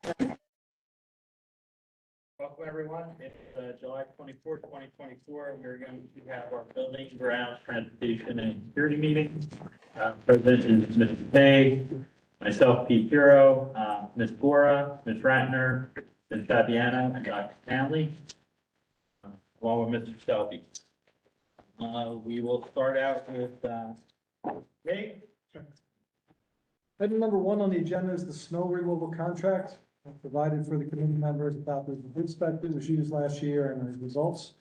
Welcome, everyone. It's July 24th, 2024. We're going to have our building, grounds, transportation, and security meeting. President is Mr. Pay, myself, Pete Hero, Ms. Bora, Ms. Ratner, Ms. Fabiano, and Dr. Stanley, along with Mr. Shelby. We will start out with Pay. Item number 1 on the agenda is the snow removal contract provided for the committee members about the bid spec that was used last year and the results.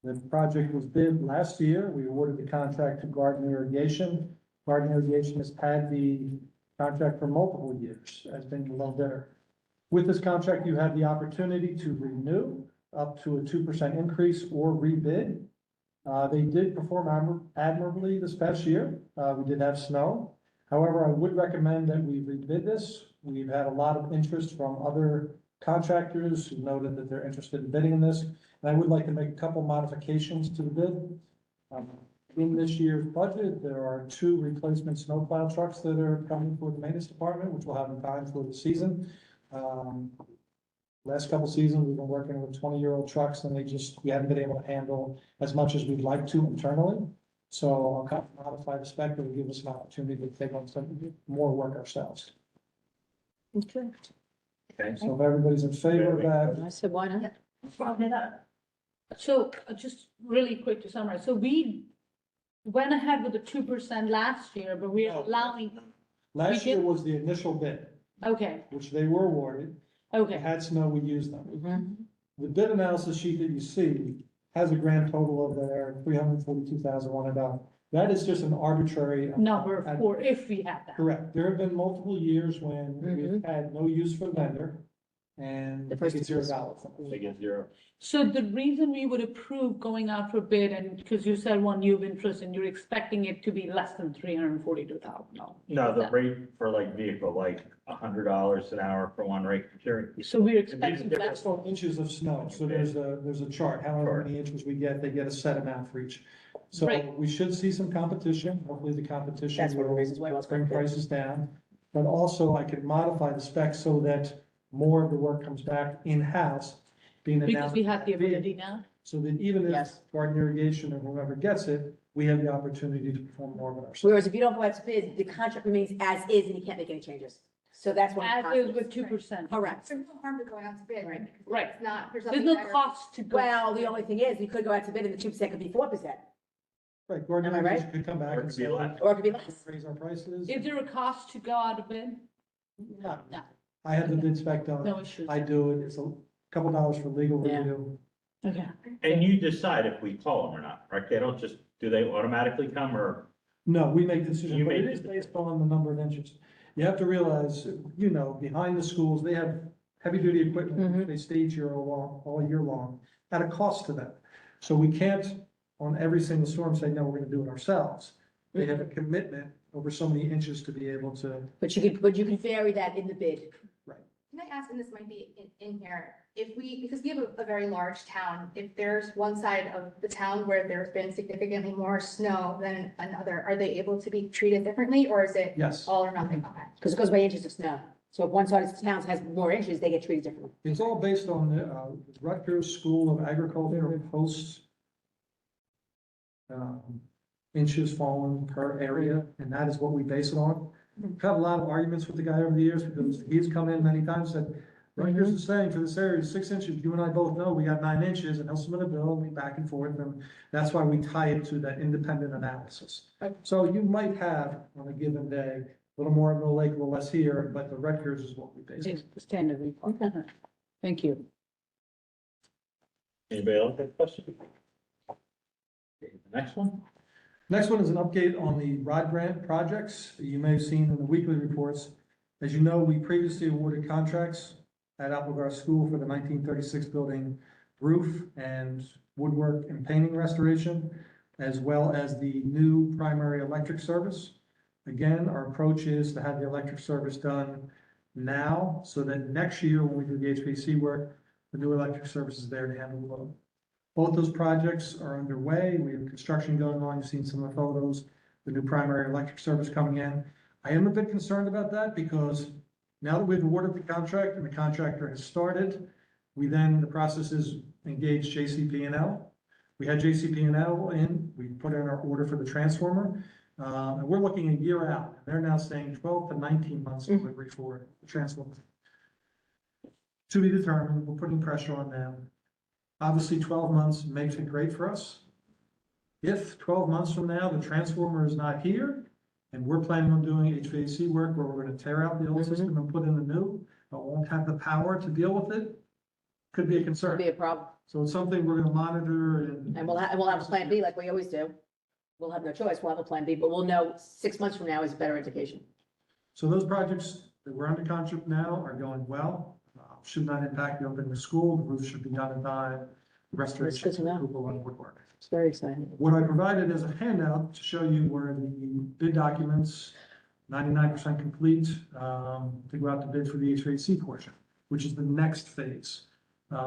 The project was bid last year. We awarded the contract to Garden Irrigation. Garden Irrigation has had the contract for multiple years, has been the low bidder. With this contract, you have the opportunity to renew up to a 2% increase or rebid. They did perform admirably this past year. We did have snow. However, I would recommend that we rebid this. We've had a lot of interest from other contractors who noted that they're interested in bidding in this. And I would like to make a couple modifications to the bid. In this year's budget, there are 2 replacement snowplow trucks that are coming for the maintenance department, which will have in time for the season. Last couple seasons, we've been working with 20-year-old trucks and we haven't been able to handle as much as we'd like to internally. So I'll modify the spec that will give us an opportunity to take on some more work ourselves. Okay. Okay. So if everybody's in favor of that, I said, why not? So just really quick to summarize, so we went ahead with the 2% last year, but we're No. allowing, last We year did- was the initial bid, okay, which they were awarded. They okay. had snow, we used them. Mhm. The bid analysis sheet that you see has a grand total of there, $342,100. That is just an arbitrary. Number for if we have that. Correct. There have been multiple years when we've had no use for the vendor and The first it's two $0. They get 0. So the reason we would approve going out for bid, and because you said one you have interest and you're expecting it to be less than $342,000. No, the rate for like vehicle, like $100 an hour for one rate. Sure. So we're It'd be expecting different. less. 4 inches of snow. So there's a chart, however many inches we get, they get a set amount for each. So Right. we should see some competition. Hopefully the competition That's one of the reasons why I will was bring going to bid. prices down. But also I could modify the specs so that more of the work comes back in-house, being Because announced. we have the ability now. So that even if Yes. Garden Irrigation or whoever gets it, we have the opportunity to perform more of it ourselves. Whereas if you don't go out to bid, the contract remains as is and you can't make any changes. So that's one. As is with 2%. Correct. There's no harm to going out to bid, right? Because Right. It's not, there's There's nothing no better. cost to go. Well, the only thing is, we could go out to bid and the 2% could be 4%, Right, Garden Am I right? Irrigation could come back Or it and could be say, less. or it could be less. raise our prices. Is there a cost to go out of bid? No. No. I have the bid spec done. No issues. I do it. It's a couple dollars for legal Yeah. review. Okay. And you decide if we call them or not, right? They don't just, do they automatically come or? No, we make the decision, You but it make is the based on the number of inches. You have to realize, behind the schools, they have heavy-duty equipment, which they stage here all year long, at a cost to them. So we can't, on every single storm, say, no, we're gonna do it ourselves. They have a commitment over so many inches to be able to, But you can vary that in the bid. Can I ask, and this might be in here, because we have a very large town, if there's one side of the town where there's been significantly more snow than another, are they able to be treated differently, or is it yes. all or nothing? Okay. Because it goes by inches of snow. So if one side of the town has more inches, they get treated differently. It's all based on the Rutgers School of Agriculture posts inches fallen per area, and that is what we base it on. We've had a lot of arguments with the guy over the years because he's come in many times and said, Rutgers is saying for this area, 6 inches. You and I both know we got 9 inches, and he'll submit a bill, and we back and forth, and that's why we tie it to that independent analysis. So you might have on a given day, a little more in the lake, a little less here, but the Rutgers is what we base it. It's the standard report. Thank you. Anybody else have a question? Okay, the next one? Next one is an update on the ROD grant projects that you may have seen in the weekly reports. As you know, we previously awarded contracts at Applegarth School for the 1936 building roof and woodwork and painting restoration, as well as the new primary electric service. Again, our approach is to have the electric service done now, so that next year when we do the HVAC work, the new electric service is there to handle the load. Both those projects are underway. We have construction going on. You've seen some of the photos, the new primary electric service coming in. I am a bit concerned about that because Now that we've awarded the contract and the contractor has started, the process is engage JCP&L. We had JCP&L in, we put in our order for the transformer, and we're looking a year out. They're now saying 12 to 19 months delivery for the transformer. To be determined, we're putting pressure on them. Obviously, 12 months makes it great for us. If 12 months from now, the transformer is not here, and we're planning on doing HVAC work where we're gonna tear out the old system and put in the new, but won't have the power to deal with it, could be a Could concern. be a problem. So it's something we're gonna monitor and. And we'll have a plan B like we always do. We'll have no choice. We'll have a plan B, but we'll know 6 months from now is a better indication. So those projects that we're under contract now are going well. Should not impact the opening of school. The roof should be done in time. Restoration. That's good to know. Approval on woodwork. It's very exciting. What I provided as a handout to show you were the bid documents, 99% complete, to go out to bid for the HVAC portion, which is the next phase,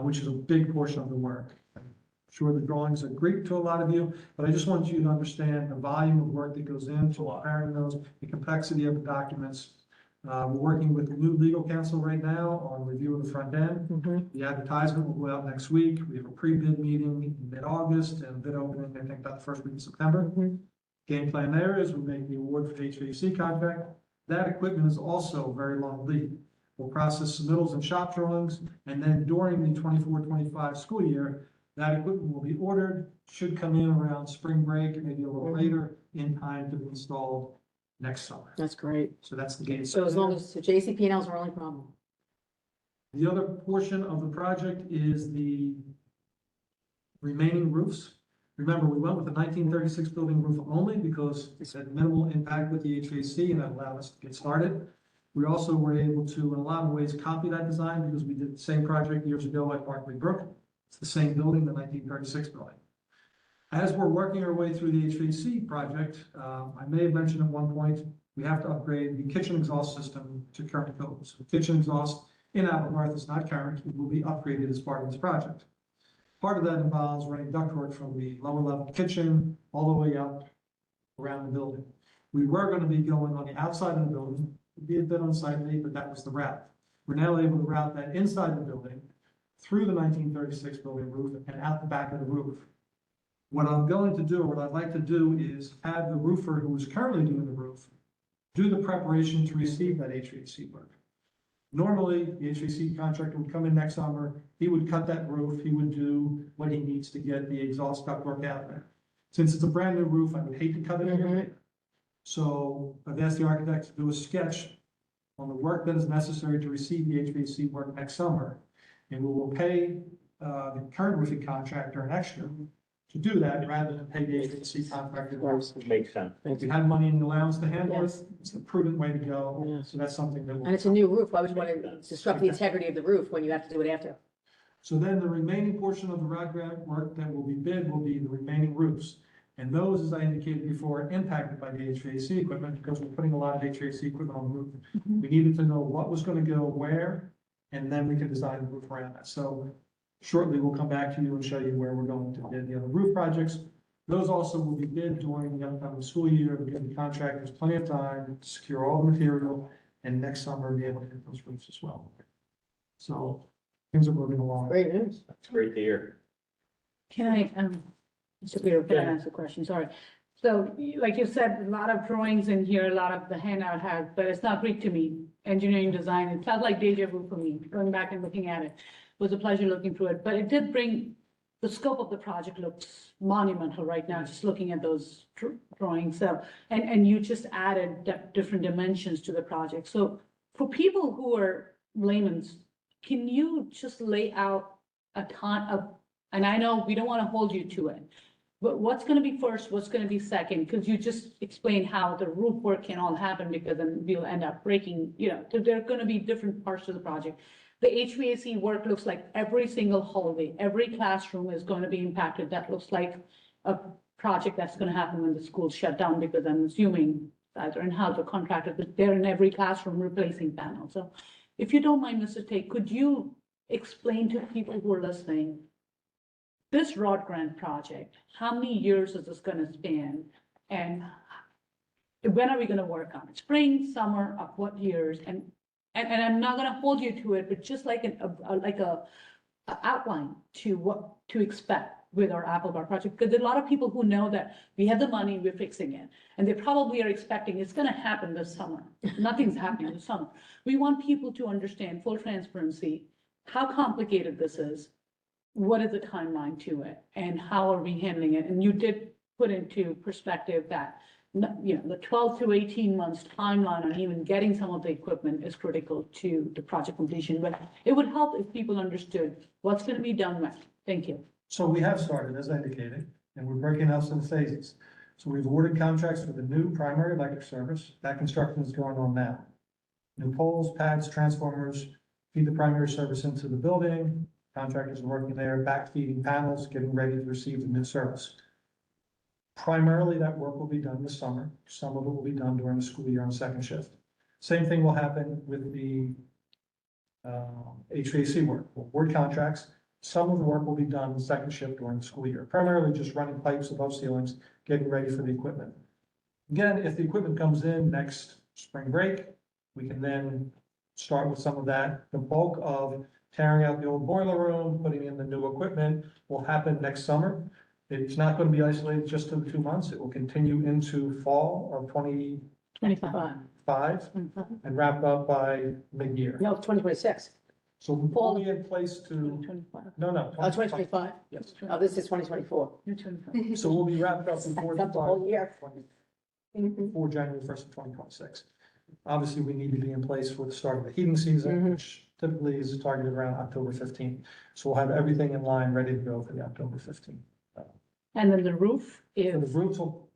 which is a big portion of the work. I'm sure the drawings are Greek to a lot of you, but I just want you to understand the volume of work that goes into preparing those, the complexity of the documents. We're working with the new legal counsel right now on review of the front end. The advertisement will go out next week. We have a pre-bid meeting in mid-August and bid opening, I think, about the first week of September. Game plan there is we make the award for the HVAC contract. That equipment is also very long lead. We'll process submittals and shop drawings, and then during the 24-25 school year, that equipment will be ordered, should come in around spring break, maybe a little later, in time to be installed next summer. That's great. So that's the game. So as long as, so JCP&L is our only problem. The other portion of the project is the remaining roofs. Remember, we went with the 1936 building roof only because it had minimal impact with the HVAC and that allowed us to get started. We also were able to, in a lot of ways, copy that design because we did the same project years ago at Barclay Brook. It's the same building, the 1936 building. As we're working our way through the HVAC project, I may have mentioned at one point, we have to upgrade the kitchen exhaust system to current codes. The kitchen exhaust in Applegarth is not current, it will be upgraded as part of this project. Part of that involves running ductwork from the lower level kitchen all the way up around the building. We were going to be going on the outside of the building, it'd be a bit unsightly, but that was the route. We're now able to route that inside the building, through the 1936 building roof and out the back of the roof. What I'm going to do, or what I'd like to do, is have the roofer who is currently doing the roof do the preparation to receive that HVAC work. Normally, the HVAC contractor would come in next summer, he would cut that roof, he would do what he needs to get the exhaust ductwork out there. Since it's a brand new roof, I would hate to cut it in. So I've asked the architect to do a sketch on the work that is necessary to receive the HVAC work next summer. And we will pay the current roofing contractor an extra to do that rather than pay the HVAC contractor. Makes sense. If you have money in the allowance to handle it, it's the prudent way to go. Yeah. So that's something that And will. it's a new roof. Why would you want to disrupt the integrity of the roof when you have to do it after? So then the remaining portion of the rod grant work that will be bid will be the remaining roofs. And those, as I indicated before, are impacted by the HVAC equipment because we're putting a lot of HVAC equipment on the roof. We needed to know what was going to go where, and then we can design the roof around that. So shortly, we'll come back to you and show you where we're going to bid the other roof projects. Those also will be bid during the upcoming school year, to give the contractors plenty of time to secure all the material and next summer be able to hit those roofs as well. So things are moving along. Great news. That's great to hear. Can I, Mr. Peter, can I ask a question? Sorry. So like you said, a lot of drawings in here, a lot of the handout has, but it's not Greek to me. Engineering design, it felt like deja vu for me, going back and looking at it. It was a pleasure looking through it, but it did bring, the scope of the project looks monumental right now, just looking at those drawings. So, and you just added different dimensions to the project. So for people who are layman's, can you just lay out a ton of, and I know we don't want to hold you to it, but what's going to be first, what's going to be second? Because you just explained how the roof work can all happen because then we'll end up breaking, you know, there are going to be different parts to the project. The HVAC work looks like every single hallway, every classroom is going to be impacted. That looks like a project that's going to happen when the school's shut down, because I'm assuming either in-house or contracted, but they're in every classroom replacing panels. So if you don't mind, Mr. Tate, could you explain to people who are listening, this Rod Grant project, how many years is this going to span? And when are we going to work on it? Spring, summer, of what years? And And I'm not gonna hold you to it, but just like a outline to what to expect with our Apple Bar project, because there are a lot of people who know that we have the money, we're fixing it, and they probably are expecting it's gonna happen this summer. Nothing's happening this summer. We want people to understand full transparency, how complicated this is, what is the timeline to it, and how are we handling it? And you did put into perspective that, you know, the 12 to 18 months timeline on even getting some of the equipment is critical to the project completion, but it would help if people understood what's gonna be done when. Thank you. So we have started, as I indicated, and we're breaking out some phases. So we've awarded contracts for the new primary electric service. That construction is going on now. New poles, pads, transformers, feed the primary service into the building. Contractors are working there, backfeeding panels, getting ready to receive the new service. Primarily, that work will be done this summer. Some of it will be done during the school year on second shift. Same thing will happen with the HVAC work. We'll award contracts. Some of the work will be done second shift during the school year, primarily just running pipes above ceilings, getting ready for the equipment. Again, if the equipment comes in next spring break, we can then start with some of that. The bulk of tearing out the old boiler room, putting in the new equipment will happen next summer. It's not going to be isolated just to the 2 months. It will continue into fall of 25. 2025 and wrap up by mid-year. No, 2026. So we'll be in place to, 2025. no. Oh, 2025. Yes. Oh, this is 2024. You're 25. So we'll be wrapped up before That's the whole year. before January 1st of 2026. Obviously, we need to be in place for the start of the heating season, which typically is targeted around October 15th. So we'll have everything in line, ready to go for the October 15th. And then the roof So the is, roofs will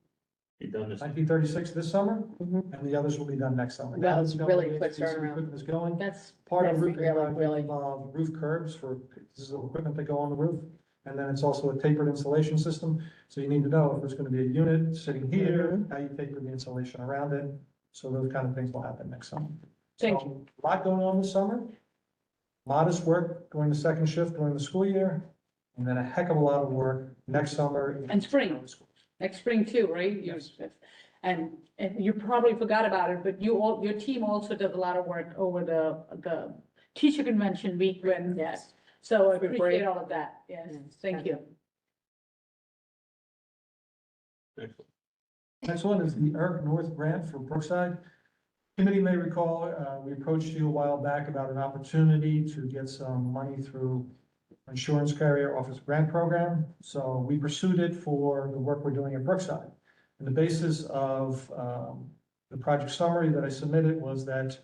Be done this. 1936 this summer, Mhm. and the others will be done next summer. That was really quick HVAC turnaround. Equipment is going. that's, Part of That's roof really, really- involve roof curbs for pieces of equipment that go on the roof. And then it's also a tapered insulation system. So you need to know if there's going to be a unit sitting here, how you taper the insulation around it. So those kind of things will happen next summer. Thank So, a lot going on this summer. Modest work during the second shift during the school year, and then a heck of a lot of work next summer. And spring. next spring too, right? Yes. And you probably forgot about it, but your team also does a lot of work over the teacher convention week when. Yes. So I Spring break. appreciate all of that. Yes, thank you. Excellent. Next one is the ERC North Grant for Brookside. Committee may recall, we approached you a while back about an opportunity to get some money through insurance carrier office grant program. So we pursued it for the work we're doing at Brookside. And the basis of the project summary that I submitted was that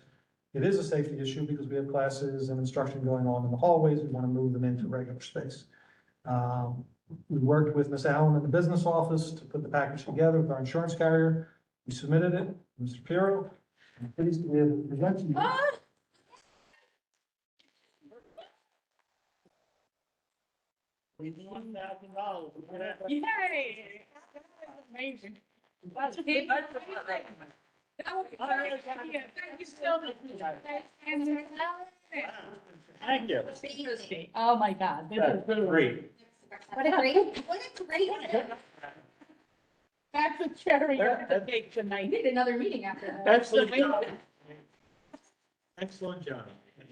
it is a safety issue because we have classes and instruction going on in the hallways. We want to move them into regular space. We worked with Ms. Allen in the business office to put the package together with our insurance carrier. We submitted it, Mr. Pirro. I'm pleased to be able to present to you. Yay! Amazing. That's great. Thank you so much. Thank you. Oh, my God. This is That's really. great. What a great, what a great. That's a cherry on the cake We tonight. need another meeting after that. Excellent job. Excellent job.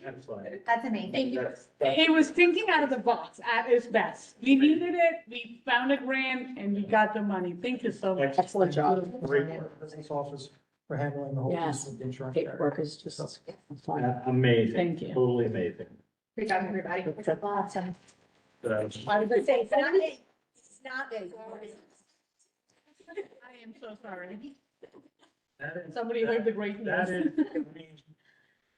Excellent. That's amazing. It was thinking out of the box at its best. We needed it, we found a grant, and we got the money. Thank you so much. Excellent job. Great work, business office for handling the whole Yes. piece of the insurance carrier. Paperwork is just fun. Amazing. Thank you. Totally amazing. Great job, everybody. It's awesome. So, I was gonna say, it's not me. It's not me. I am so sorry. that is- Somebody heard the great That news. is, I mean,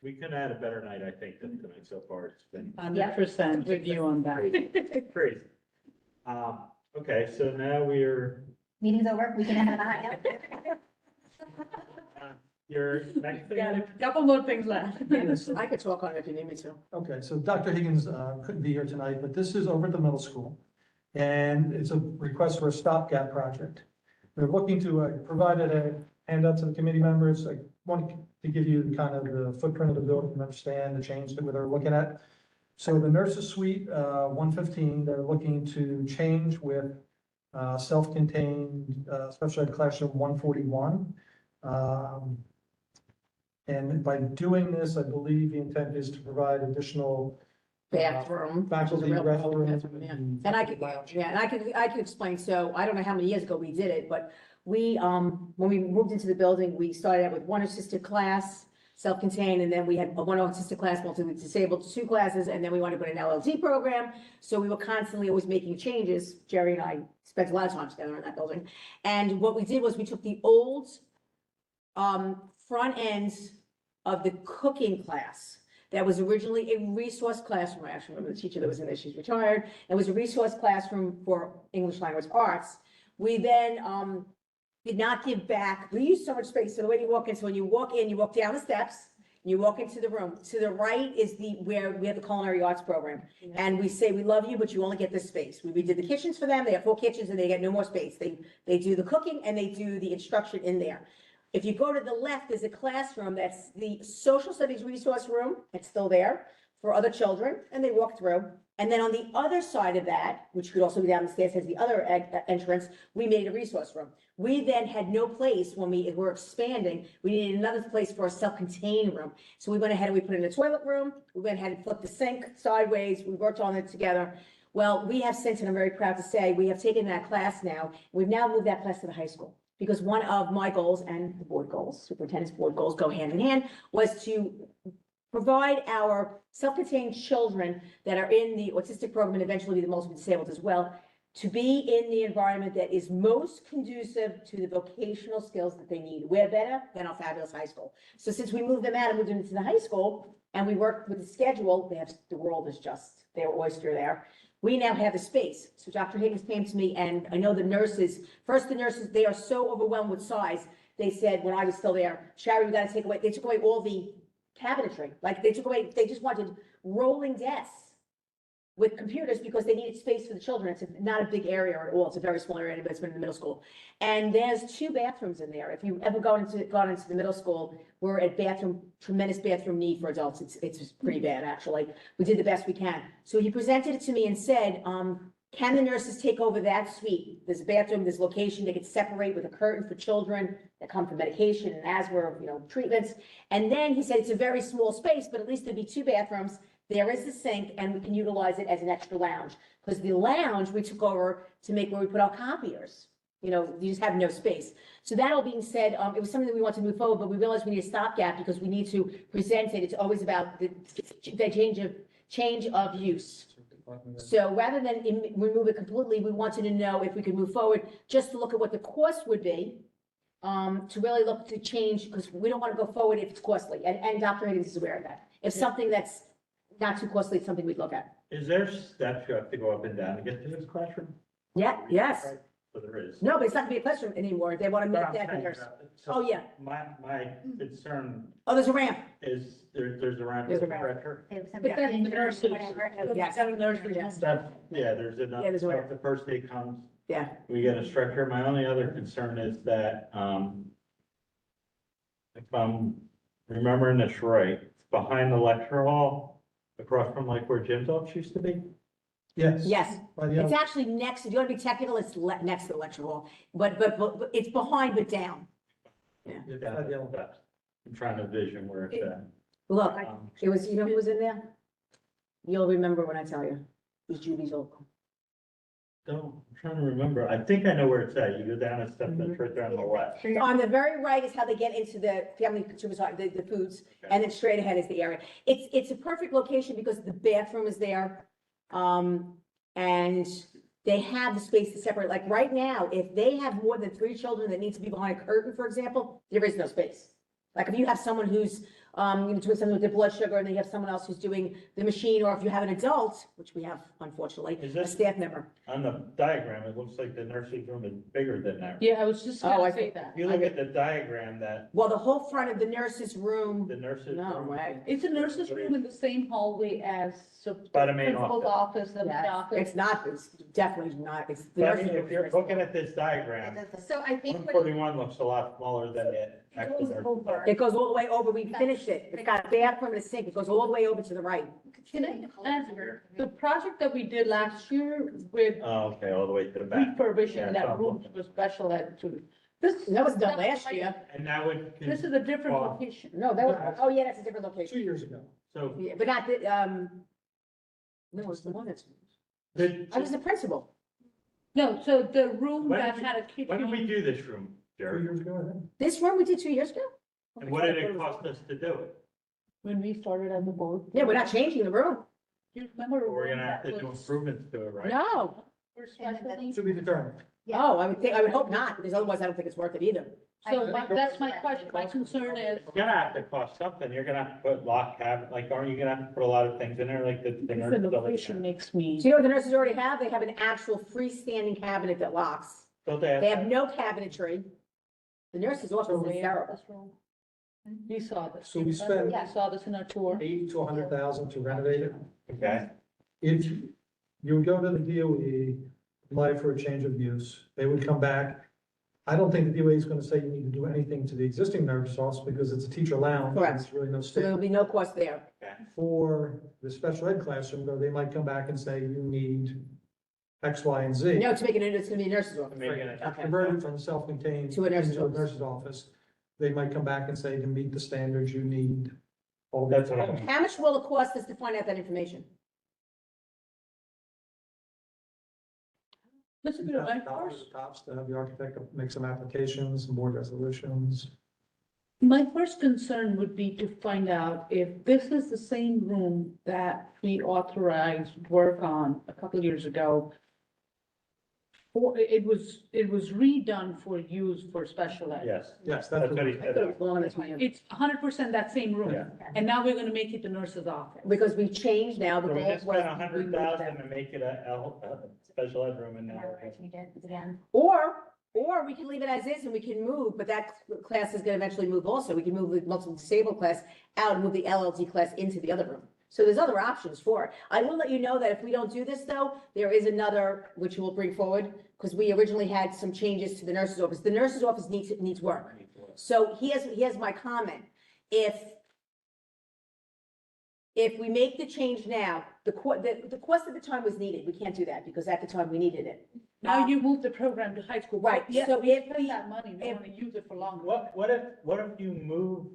we could have had a better night, I think, than tonight so far. It's been 100% with you on that. crazy. Okay, so now we're, Meeting's over. We can have that. your next thing. Got a couple more things left. I could talk on it if you need me to. Okay, so Dr. Higgins couldn't be here tonight, but this is over at the middle school. And it's a request for a stopgap project. We're looking to, provided a handout to the committee members. I wanted to give you kind of the footprint of the building and understand the change that we're looking at. So the nurses suite, 115, they're looking to change with self-contained special ed classroom 141. And by doing this, I believe the intent is to provide additional Bathroom. faculty Real restroom. bathroom, yeah. And I could, yeah, and I could explain, so I don't know how many years ago we did it, but we, when we moved into the building, we started out with one assisted class, self-contained, and then we had one assisted class, multi-disabled, 2 classes, and then we wanted to put an LLT program. So we were constantly always making changes. Jerry and I spent a lot of time together in that building. And what we did was we took the old, front ends of the cooking class that was originally a resource classroom. I actually remember the teacher that was in there, she's retired. It was a resource classroom for English language arts. We then, did not give back. We used so much space. So the way you walk in, so when you walk in, you walk down the steps, you walk into the room. To the right is where we have the culinary arts program. And we say, we love you, but you only get this space. We redid the kitchens for them. They have 4 kitchens and they get no more space. They do the cooking and they do the instruction in there. If you go to the left, there's a classroom that's the social studies resource room. It's still there for other children, and they walk through. And then on the other side of that, which could also be down the stairs, has the other entrance, we made a resource room. We then had no place when we were expanding. We needed another place for a self-contained room. So we went ahead and we put in a toilet room. We went ahead and flipped the sink sideways. We worked on it together. Well, we have since, and I'm very proud to say, we have taken that class now. We've now moved that class to the high school. Because one of my goals and the board goals, superintendent's board goals go hand in hand, was to provide our self-contained children that are in the autistic program and eventually the multiple disabled as well, to be in the environment that is most conducive to the vocational skills that they need. We're better than our fabulous high school. So since we moved them out and moved them into the high school and we worked with the schedule, the world is just their oyster there. We now have the space. So Dr. Higgins came to me, and I know the nurses, they are so overwhelmed with size. They said, when I was still there, Sherry, we got to take away, they took away all the cabinetry. Like they just wanted rolling desks with computers because they needed space for the children. It's not a big area at all. It's a very small area, but it's been in the middle school. And there's 2 bathrooms in there. If you ever gone into the middle school, we're at tremendous bathroom need for adults. It's pretty bad, actually. We did the best we can. So he presented it to me and said, can the nurses take over that suite? There's a bathroom, there's location, they could separate with a curtain for children that come for medication and asthma, treatments. And then he said, it's a very small space, but at least there'd be 2 bathrooms. There is the sink and we can utilize it as an extra lounge. Because the lounge we took over to make where we put our copiers. You just have no space. So that all being said, it was something that we wanted to move forward, but we realized we need a stopgap because we need to present it. It's always about the change of use. So rather than remove it completely, we wanted to know if we could move forward, just to look at what the cost would be, to really look to change, because we don't want to go forward if it's costly. And Dr. Higgins is aware of that. If something that's not too costly, it's something we'd look at. Is there steps you have to go up and down to get to this classroom? Yeah, yes. So there is. No, but it's not gonna be a classroom anymore. They want to make that in there. So Oh, yeah. My concern Oh, there's a ramp. is there's a ramp. There's a ramp. stretcher. But that's the nurses. Yes. Yes. Yeah, there's enough. Yeah, there's a So ramp. if the first day comes, Yeah. we get a stretcher. My only other concern is that, if I'm remembering this right, it's behind the lecture hall, across from like where Jim's office used to be. Yes. Yes. By the It's actually next, if you want to be technical, it's next to the lecture hall, but it's behind but down. I'm trying to vision where it's at. Look, Um, it was, who was in there? You'll remember when I tell you. It was Judy's old. I'm trying to remember. I think I know where it's at. You go down a step, that's right there on the left. On the very right is how they get into the family consumers, the foods, and then straight ahead is the area. It's a perfect location because the bathroom is there. And they have the space to separate. Like right now, if they have more than 3 children that need to be behind a curtain, for example, there is no space. Like if you have someone who's, doing something with their blood sugar and then you have someone else who's doing the machine, or if you have an adult, which we have unfortunately, Is a this- staff member. On the diagram, it looks like the nursery room is bigger than that. Yeah, I was just Oh, I gonna say think- that. If you look at the diagram that Well, the whole front of the nurse's room, the nurses. no room- way. It's a nurse's room in the same hallway as By the main principal's office and the Yes, office. it's not, it's definitely not, it's. the But I nurse's mean, room if you're is- looking at this diagram, So I think. 141 looks a lot smaller than the actual nursery. It goes all the way over, we finished it. It's got a bathroom and a sink, it goes all the way over to the right. Can I ask, the project that we did last year with Oh, okay, all the way to the back. refurbishing Yeah, that so- room for special ed to That was done last year. And that would. This is a different Well, location. No, that was, oh yeah, that's a different 2 location. years ago. So Yeah, but not the, no, it's the one that's, the, I was the principal. No, so the room When that did we- had a kitchen. when did we do this room, 2 Jerry? years ago, I think. This one we did 2 years ago? And what did it cost us to do it? When we started on the board. Yeah, we're not changing the room. You remember? a We're room gonna have that to do was improvements to it, right? No. for special needs? To be determined. Oh, I would hope not, because otherwise I don't think it's worth it either. So that's my question. My concern is, It's gonna have to cost something. You're gonna have to put lock cabinet, like, aren't you gonna have to put a lot of things in there, like the the nurse location building? makes me. So you know what the nurses already have? They have an actual freestanding cabinet that locks. Don't they They have? have no cabinetry. The nurse's office is terrible. You saw this. So we spent- You saw this in our tour. 80 to 100,000 to renovate it. Okay, If you would go to the DOE, apply for a change of use, they would come back. I don't think the DOE is gonna say you need to do anything to the existing nurse office because it's a teacher lounge. Correct. There's really no So there state. will be no cost there. For the special ed classroom, though, they might come back and say you need X, Y, and Z. No, it's making it, it's gonna be a nurse's office. Maybe gonna- Okay. Converted from self-contained. To a nurse's into office. nurse's office. They might come back and say to meet the standards you need. All That's what I'm. How much will it cost us to find out that information? Let's do it right $2,000 first. tops to have the architect make some applications, some board resolutions. My first concern would be to find out if this is the same room that we authorized work on a couple of years ago. Or it was redone for use for special ed. Yes, Yes, that's what he I thought it said. was long as we- It's 100% that same room, Yeah. and now we're gonna make it the nurse's office. Because we changed now, the So we goal just was. spent 100,000 to make it a special ed room and now. Or we can leave it as is and we can move, but that class is gonna eventually move also. We can move the multiple disabled class out and move the LLD class into the other room. So there's other options for it. I will let you know that if we don't do this though, there is another, which we'll bring forward, because we originally had some changes to the nurse's office. The nurse's office needs work. So here's my comment. If we make the change now, the cost at the time was needed. We can't do that because at the time we needed it. Now you move the program to high school. Right, Yes, so we if spend we- that money, we if- wanna use it for longer. What if you move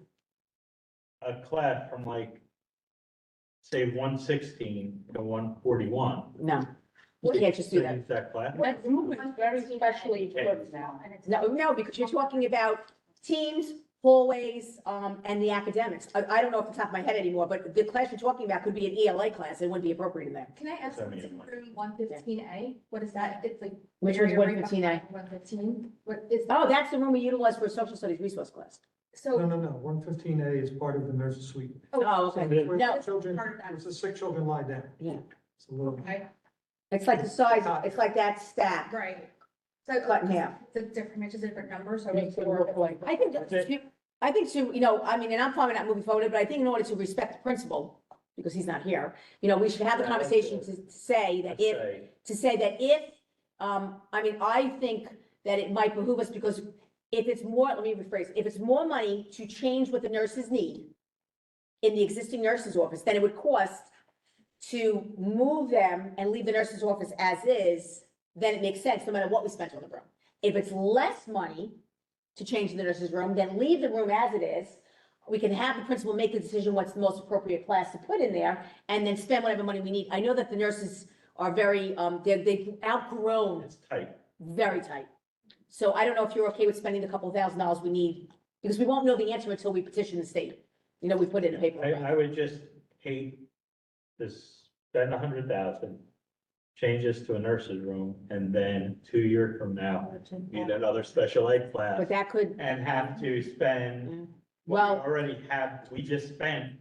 a class from like, say, 116 to 141? No, we can't just do that. Use that class? That room is very specially equipped now. No, because you're talking about teams, hallways, and the academics. I don't know off the top of my head anymore, but the class you're talking about could be an ELA class. It wouldn't be appropriate in there. Can I ask, So, what's in yeah. room 115A? What is that? It's like. Which where was you're right 115A? behind 115? What is? Oh, that's the room we utilize for a social studies resource class. No, So. no, no, 115A is part of the nurse's suite. Oh, So okay. it's where No. children, Part of that. it's the sick children lie down. Yeah. It's a little. Okay, It's like the size, it's like that stack, right. So. cut in half. It's a different, it's a different number, so. Makes it look like. I think, so, you know, I mean, and I'm fine with not moving forward, but I think in order to respect the principal, because he's not here, you know, we should have the Yeah, conversation to say that if, I mean, I think that it might behoove us because if it's more, let me rephrase, if it's more money to change what the nurses need in the existing nurse's office, then it would cost to move them and leave the nurse's office as is, then it makes sense, no matter what we spent on the room. If it's less money to change the nurse's room, then leave the room as it is. We can have the principal make the decision what's the most appropriate class to put in there, and then spend whatever money we need. I know that the nurses are very, they've outgrown, It's tight. very tight. So I don't know if you're okay with spending the couple $1,000s we need, because we won't know the answer until we petition the state. You know, we put it in a paper. I would just hate to spend 100,000, change this to a nurse's room, and then 2 years from now, need another special ed class But that could, and have to spend what well, we already have, we just spent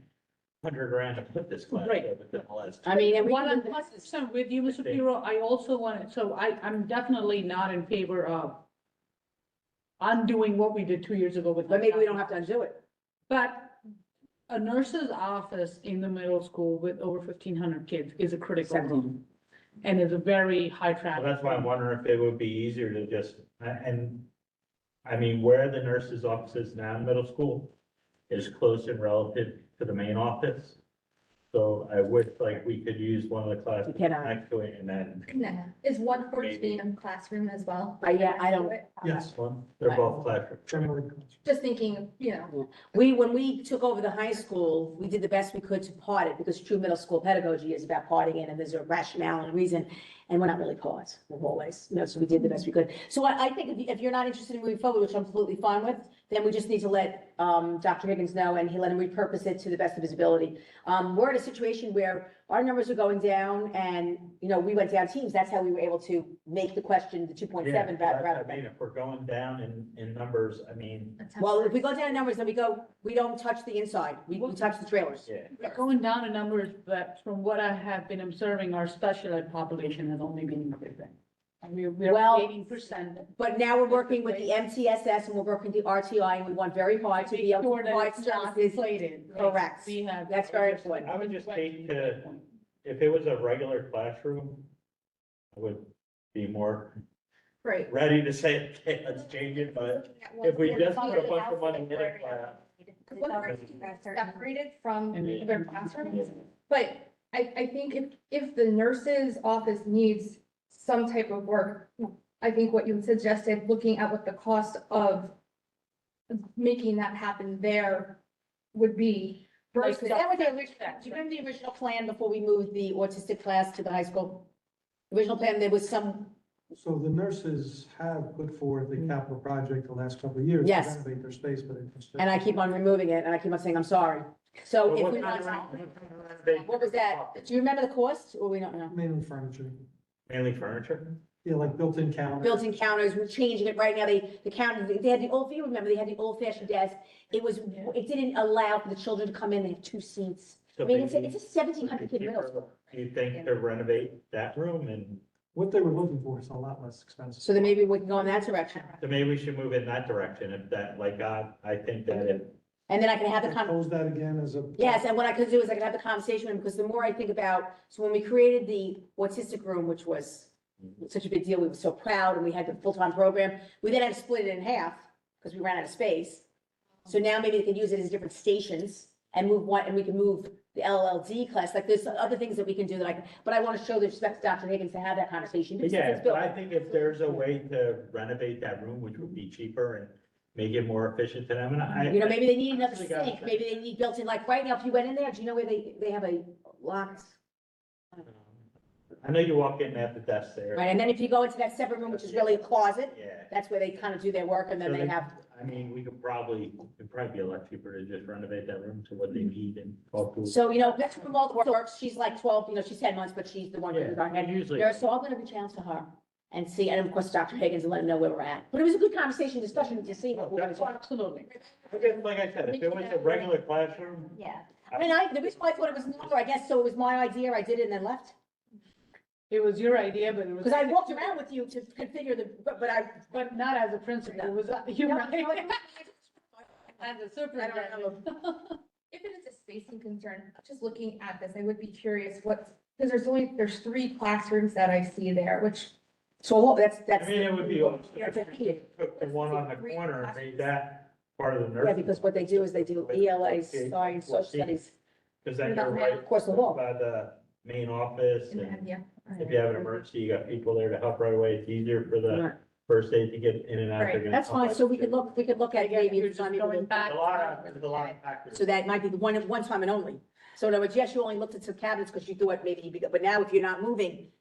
100 grand to put this class Right. over the last. I mean, and we While I'm can, 100% with you, Mr. Piro, I also wanted, so I'm definitely not in favor of undoing what we did 2 years ago with. but maybe we don't have to undo it. But a nurse's office in the middle school with over 1,500 kids is a critical room. And is a very high Well, traffic. that's why I'm wondering if it would be easier to just, and, I mean, where the nurse's office is now in middle school is close and relative to the main office. So I wish like we could use one of the classes You cannot. next to it and then No. Is 114 a classroom as well? Yeah, I don't- Yes. one, they're both classrooms. Generally. Just thinking, you know, When we took over the high school, we did the best we could to part it, because true middle school pedagogy is about parting in, and there's a rationale and reason, and we're not really parts, we're always, so we did the best we could. So I think if you're not interested in moving forward, which I'm completely fine with, then we just need to let, Dr. Higgins know, and he let him repurpose it to the best of his ability. We're in a situation where our numbers are going down, and, we went down teams, that's how we were able to make the question, the 2.7. Yeah, rather I than- mean, if we're going down in numbers, I mean, Well, if we go down in numbers, then we don't touch the inside, we touch the trailers. yeah. We're going down in numbers, but from what I have been observing, our special ed population has only been increasing. And we're Well- 80%. But now we're working with the MTSS and we're working with the RTI, and we want very hard to be able to Make sure that provide it's not services. inflated. Correct. We have. That's very important. I would just hate to, if it was a regular classroom, I would be more right. ready to say, okay, let's change it, but if we just put a bunch of money in a class. Separated from And- their classrooms, but I think if the nurse's office needs some type of work, I think what you suggested, looking at what the cost of making that happen there would be versus. Is that what the original, do you remember the original plan before we moved the autistic class to the high school? Original plan, there was some, So the nurses have put forward the capital project the last couple of years. to Yes. Renovate their space, but it's. and I keep on removing it, and I keep on saying, I'm sorry. So But if what we kind want, of- what was that? Do you remember the cost, or we don't know? Mainly furniture. Mainly furniture? Yeah, like built-in counters. Built-in counters, we're changing it right now, the counter, they had the old, if you remember, they had the old-fashioned desk. It didn't allow for the children to come in, they have 2 seats. I mean, it's a 1,700 kid middle school. Do you think to renovate that room and, What they were looking for is a lot less expensive. So then maybe we can go in that direction. so maybe we should move in that direction if that, like, I think that if, And then I can have the Propose that again as a. yes, and what I could do is I could have the conversation with him, because the more I think about, so when we created the autistic room, which was such a big deal, we were so proud, and we had the full-time program, we then had to split it in half, because we ran out of space. So now maybe they could use it as different stations, and move one, and we can move the LLD class, like there's other things that we can do that but I want to show the respect to Dr. Higgins to have that conversation. because yeah, it's but built. I think if there's a way to renovate that room, which would be cheaper and make it more efficient to them, and I. Maybe they need another Actually got sink, it. maybe they need built-in, like right now, if you went in there, do you know where they have a locked? I know you walk in, they have the desk there. Right, and then if you go into that separate room, which is really a closet, Yeah. that's where they kind of do their work, and then So they have, I mean, it'd probably be a lot cheaper to just renovate that room to what they need and talk to. so, that's remote works, she's like 12, she's 10 months, but she's the one who's our head Usually. nurse, so I'm gonna reach out to her and see, and of course, Dr. Higgins, and let him know where we're at. But it was a good conversation, discussion to see what we're gonna do. Absolutely. Because like I said, if it was a regular classroom, Yeah, I mean, the reason why I thought it was longer, I guess, so it was my idea, I did it and then left. It was your idea, but it was. Because I walked around with you to configure But not as a principal, it was, you No, right? no, As a I superintendent. don't know. If it is a spacing concern, just looking at this, I would be curious because there's 3 classrooms that I see there, which. So that's, I mean, it would be, Yeah, it's a key. took the one on the corner and made that part of the nurse. Yeah, because what they do is they do ELA, science, social studies, Because then you're right of course, the law. by the main office, in and the- Yeah. if you have an emergency, you got people there to help right away, it's easier for the Right. first aid to get in and out. Right. They're gonna That's help fine, us so we too. could look at maybe You're it's just not going even, back. There's a lot of factors. so that might be the one time and only. So in other words, yes, you only looked at some cabinets because you thought maybe you'd be good, but now if you're not moving,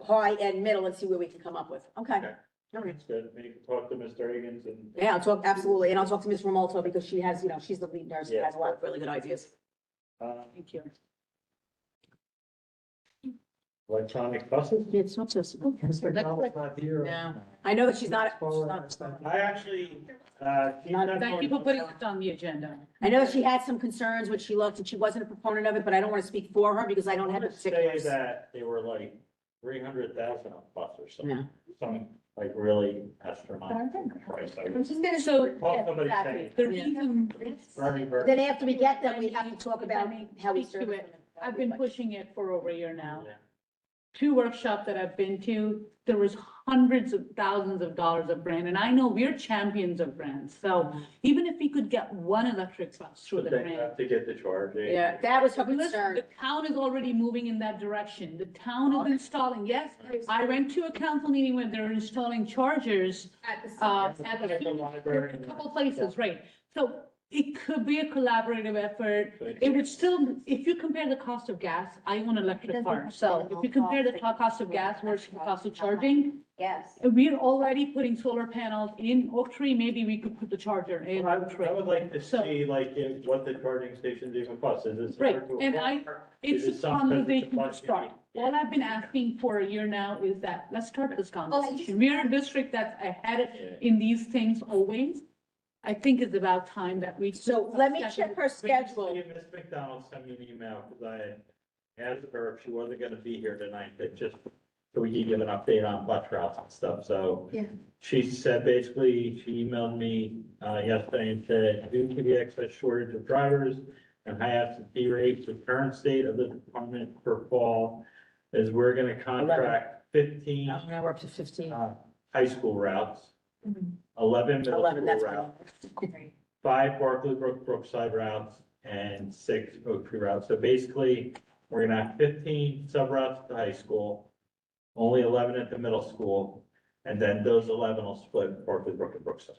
high and middle, and see where we can come up with. Okay. Okay. That's good, maybe you can talk to Mr. Higgins and. Yeah, I'll talk, absolutely, and I'll talk to Ms. Romolto because she has, she's the lead nurse, and Yeah. has a lot of really good ideas. Thank you. Electronic buses? It's not just. Mr. McDonald's not here. No, I know that she's not, I actually, she's Not- not Thank you for putting it on the agenda. I know she had some concerns when she looked, and she wasn't a proponent of it, but I don't want to speak for her because I don't have the I would say particulars. that they were like 300,000 a bus or Yeah. some like really astronomical price. I would just gonna. So, recall somebody exactly, saying. the reason, Very, very. Then after we get them, we have to talk about how we Speak to serve it. I've been pushing it for over a year now. Yeah. two workshops that I've been to, there was hundreds of thousands of dollars of brand, and I know we're champions of brands, so even if we could get one electric bus through But the they brand. have to get the charging. Yeah, that was her Listen, concern. the town is already moving in that direction. The town is installing, yes, I went to a council meeting where they're installing chargers At the. at the library. a couple places, right? So it could be a collaborative effort. It would still, if you compare the cost of gas, I own an electric car. So if you compare the cost of gas versus the cost of charging, Yes. we're already putting solar panels in Oak Tree. Maybe we could put the charger in I Oak Tree. I would like to So- see like what the charging stations even cost. Is it? Right, similar to a and car? It's Is it a something that's conversation to budget? start. All I've been asking for a year now is that, let's start this just- conversation. We're a district that's ahead Yeah. in these things always. I think it's about time that we. So let me check her schedule. Ms. McDonald sent me an email because I had asked her if she wasn't gonna be here tonight, that just so we could give an update on bus routes and stuff, so. Yeah. She said basically, she emailed me, yesterday and said, due to the excess shortage of drivers and high absentee rates, the current state of the department for fall is we're gonna contract 15 Now we're up to 15. high school routes, Mhm. 11 middle 11, school that's routes, fine. 5 Barkley Brook, Brookside routes, and 6 Oak Tree routes. So basically, we're gonna have 15 sub-routes at the high school, only 11 at the middle school, and then those 11 will split Barkley Brook and Brookside.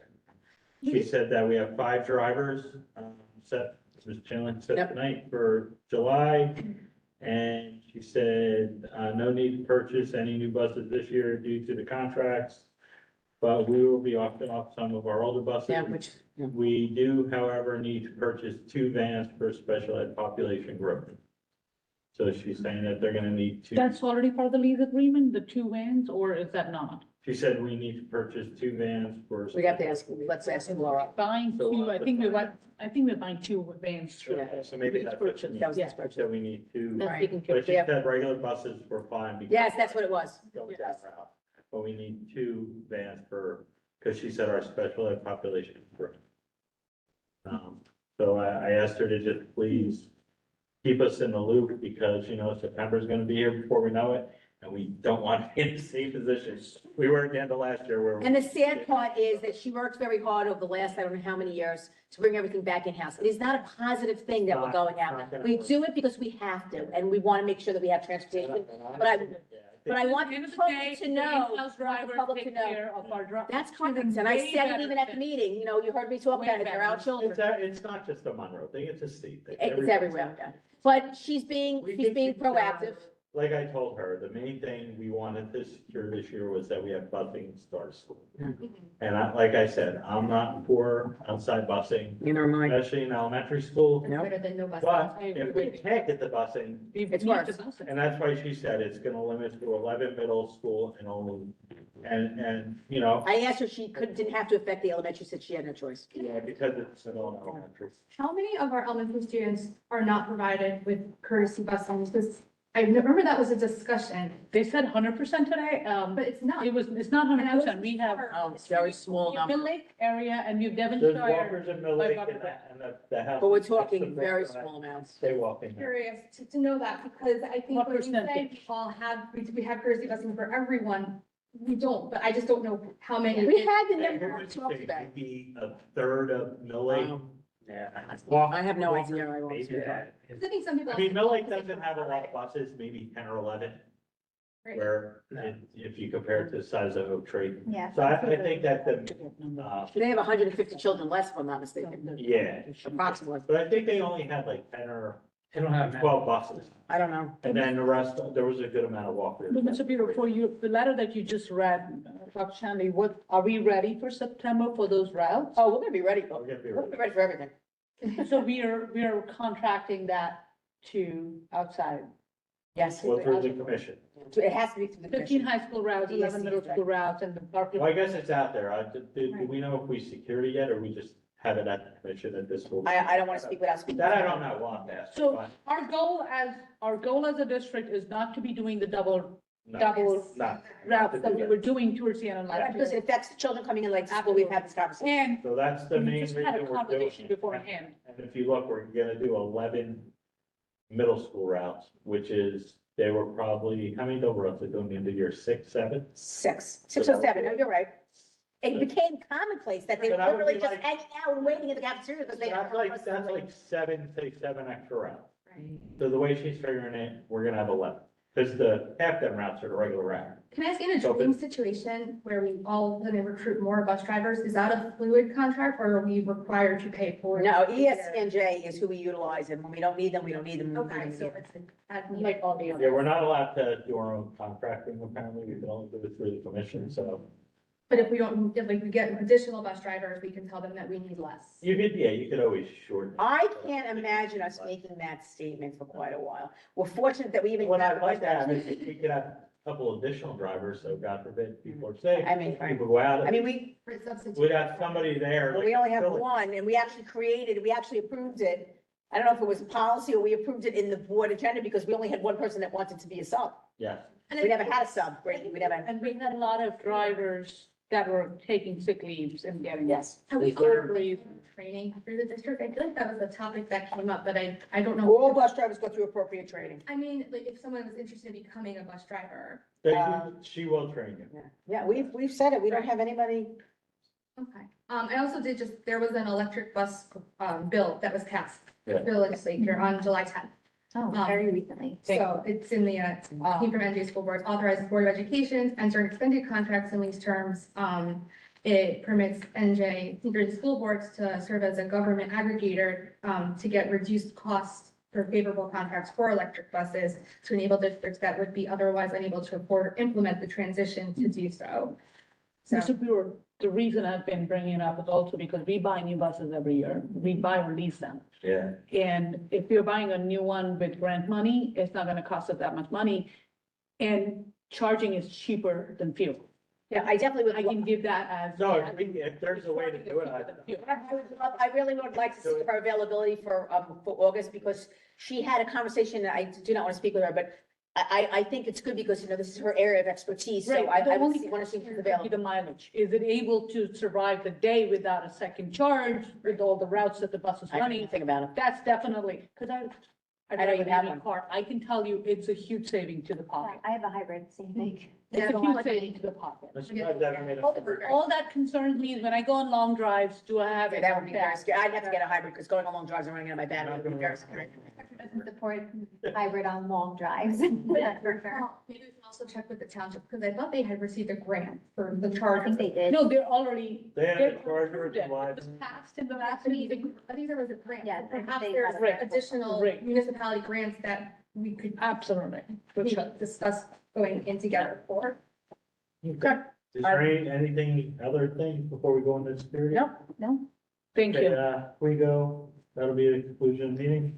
She said that we have 5 drivers, set, Ms. Chandler set Yep. tonight for July. And she said, no need to purchase any new buses this year due to the contracts. But we will be auctioning off some of our older buses. Yeah, which, yeah. We do, however, need to purchase 2 vans for special ed population growth. So she's saying that they're gonna need 2. That's already part of the lease agreement, the 2 vans, or is that not? She said we need to purchase 2 vans for. we have to ask, let's ask Laura. Buying two, I think we're buying 2 vans through. Yeah. So maybe Lease that's. purchase. That was Yeah. this purchase. So we need 2. That's Right. taken care But of. she Yeah. said regular buses were fine. because- Yes, that's what it was. Go with Yes. that route. But we need 2 vans for, because she said our special ed population is growing. So I asked her to just please keep us in the loop because, September's gonna be here before we know it. And we don't want to be in the same position we were at the end of last year where. And the sad part is that she worked very hard over the last, I don't know how many years, to bring everything back in-house. It is not a positive thing that we're going Not out. gonna We work. do it because we have to, and we want to make sure that we have transportation. But I want At the end the of the day, public to the know, in-house I want the drivers public to take know. care of our drivers. That's correct, and I said it even at the meeting, you heard me talk about it, they're our children. It's not just a Monroe thing, it's a state thing. It's everywhere, yeah. But she's being proactive. Like I told her, the main thing we wanted to secure this year was that we have busing start school. And like I said, I'm not for outside busing, You know, mine. especially in elementary school. No. Better than no bus. But if we can't get the busing, It's worse. and that's why she said it's gonna limit to 11 middle school and only, and, I asked her, didn't have to affect the elementary, said she had no choice. yeah, because it's an elementary. How many of our elementary students are not provided with courtesy bus loans? Because I remember that was a discussion, They said 100% today, but it's not. it's not And I 100%. We have Oh, it's very small Mill number. Lake area and we've There's Devonshire. walkers in Mill Lake and the house. But we're next to talking very Brookside, small amounts. They walk in there. Curious to know that because I think What when we say percentage? we all have, we have courtesy busing for everyone, we don't, but I just don't know how many. We had the And number who we would talked say about. maybe a third of Mill Lake? Yeah. I have no idea. I won't Maybe speak on it. that. I think some people. I mean, Mill Lake doesn't have a lot of buses, maybe 10 or 11, Right. where if you compare it to the size of Oak Tree. Yeah. So I think that They have 150 children less, if I'm not mistaken, yeah, approximately. but I think they only had like 10 or 12 buses. I don't know. And then the rest, there was a good amount of walkers. But Mr. Bureau, for you, the letter that you just read, Dr. Shanley, are we ready for September for those routes? Oh, we're gonna be ready. We're gonna be We're gonna be ready for everything. So we are contracting that to outside. Yes. Well, through the commission. It has to be through the 15 commission. high school routes, 11 middle school routes, and the park. Well, I guess it's out there. Do we know if we secured it yet, or we just have it at the commission at this school? I don't wanna speak without speaking. That I don't know, we'll have to ask. So but our goal as a district is not to be doing the double no, routes not to that do we that. were doing towards the end of last Because year. it affects the children coming in like school, we've had this conversation. And So that's the we main just reason had a we're doing conversation it. beforehand. And if you look, we're gonna do 11 middle school routes, which is they were probably, how many double runs are going into year 6, 7? Six or seven, no, you're right. It became commonplace that they So were that would literally be just like- hanging out and waiting in the cafeteria because they. That's like 7, say 7 extra rounds. So the way she's figuring it, we're gonna have 11, because the half them routes are the regular route. Can I ask, in a So if dream it- situation where we all gonna recruit more bus drivers, is that a fluid contract or are we required to pay for? No, ESNJ is who we utilize, and when we don't need them, we don't need them. Okay, so it's as needed. Like all the Yeah, other. we're not allowed to do our own contracting, apparently, we can only do it through the commission, so. But if we don't, if like we get additional bus drivers, we can tell them that we need less. You could always shorten. it. I can't imagine us making that statement for quite a while. We're fortunate that we even. What I'd like to have is, we could have a couple additional drivers, so God forbid, people are sick, I mean, people go out. I mean, we, For substitute. We'd have somebody there. well, we only have one, and we actually approved it. I don't know if it was policy or we approved it in the board agenda because we only had one person that wanted to be a sub. Yeah, And We I- never had a sub, Brittany, we never, And we had a lot of drivers that were taking sick leaves and getting. yes. Have we Is there- already training through the district? I feel like that was a topic that came up, but I don't know. All bus drivers go through appropriate training. I mean, like if someone was interested in becoming a bus driver. she will train you. Yeah, we've said it, we don't have anybody. Okay. I also did just, there was an electric bus, bill that was passed, Yeah. the legislature on July 10th. Oh, very recently. So it's in the, came from NJ School Board, authorizes Board of Education, enter extended contracts and lease terms. It permits NJ, New Jersey School Boards to serve as a government aggregator, to get reduced costs for favorable contracts for electric buses to enable districts that would be otherwise unable to afford or implement the transition to do so. So, Mr. Brewer, the reason I've been bringing it up is also because we buy new buses every year. We buy or lease them. Yeah. And if you're buying a new one with grant money, it's not gonna cost us that much money. And charging is cheaper than fuel. Yeah, I definitely would. I can give that as. No, if there's a way to do it, I really would like to see her availability for August, because she had a conversation, I do not want to speak with her, but I think it's good because, this is her area of expertise, so Right, the I only want to see if she's Be available. the mileage. Is it able to survive the day without a second charge with all the routes that the bus is I don't running? think about it. That's definitely, because I I know you drive have an one. EV car. I can tell you it's a huge saving to the pocket. I have a hybrid, same thing. It's a Yeah. huge saving to the pocket. I'm surprised that I made a- All that concerns me is when I go on long drives, do I have Yeah, it? that would be very scary. I'd have to get a hybrid, because going on long drives and running out of my battery would be very scary. Doesn't support hybrid on long drives. maybe we can also check with the township, because I thought they had received a grant for the I charge. think they did. No, they're already. They had they're a charger approved it. July. It was passed in the I last think meeting. there was a grant. Yeah, I think Perhaps they there's had a grant. additional Right. municipality grants that we could Absolutely. discuss going in together for. Okay. Is there anything, other things before we go into security? No. No? Thank Okay, you. we go, that'll be the conclusion of the meeting.